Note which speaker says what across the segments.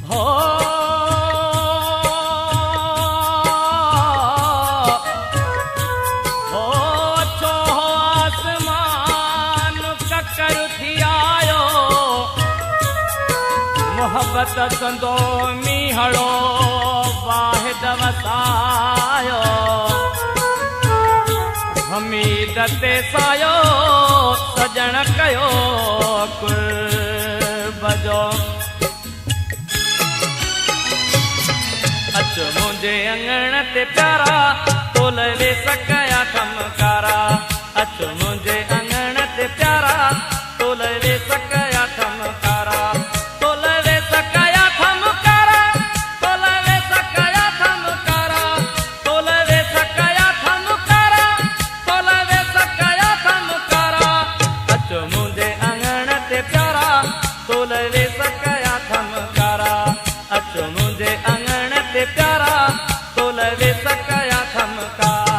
Speaker 1: हो छो आसमान ककर थी आयो मोहब्बत कंदो मीहड़ो वाहिद वसायो हमीद ते सायो सजण कयो कुर्ब जो अच मुंहिंजे अंगण ते प्यारा तोल वे सकया कमकारा अच मुंहिंजे अंगण ते प्यारा तोल वे सकया कमकारा तोल वे सकया कमकारा तोल वे सकया कमकारा तोल वे सकया कमकारा तोल वे सकया कमकारा अच मुंहिंजे अंगण ते प्यारा तोल वे सकया कमकारा अच मुंहिंजे अंगण ते प्यारा तोल वे सकया कमकारा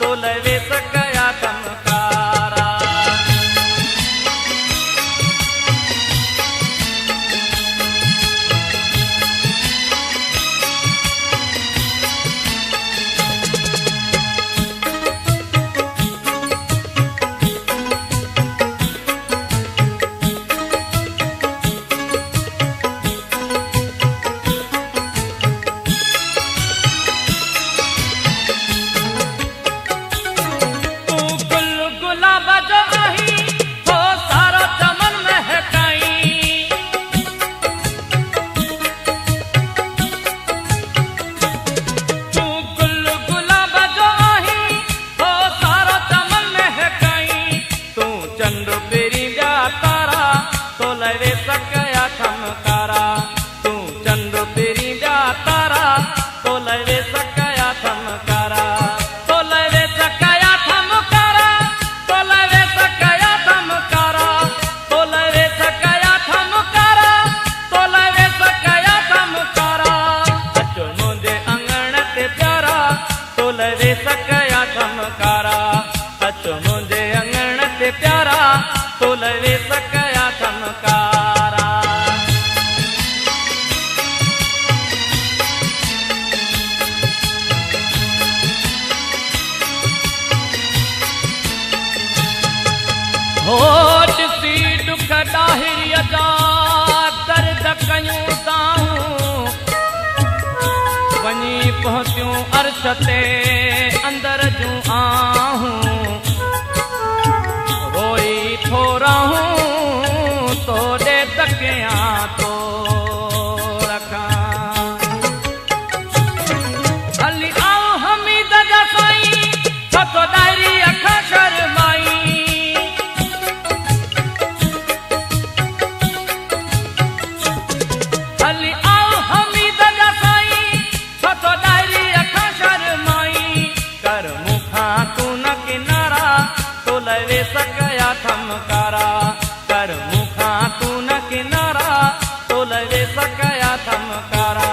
Speaker 1: तोल वे होठ सी दुख डाहिरीअ जा दर्द कयूं ताऊं वञी पहुतियूं अर्श ते अंदर जूं आहूं रोई थो रहूं तोॾे तकियां तो रखां हली आओ हमीद जा साईं छो तो डायरी अख शर्माई हली आओ हमीद जा साईं छो तो डायरी अख शर्माई कर मुखां तूं न किनारा तो लवे सकया थमकारा कर मुखां तूं न किनारा तो लवे सकया थमकारा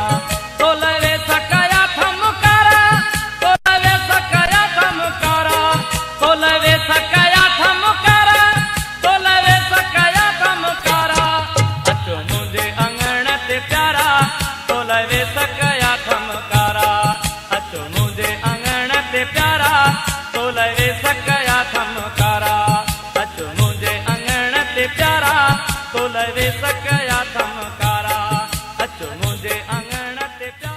Speaker 1: तो लवे सकया थमकारा तो लवे सकया थमकारा तो लवे सकया थमकारा तो लवे सकया थमकारा अचो मुंहिंजे अंगण ते प्यारा तो लवे सकया थमकारा अचो मुंहिंजे अंगण ते प्यारा तो लवे सकया थमकारा अचो मुंहिंजे अंगण ते प्यारा तो लवे सकया थमकारा अचो मुंहिंजे अंगण ते प्यारा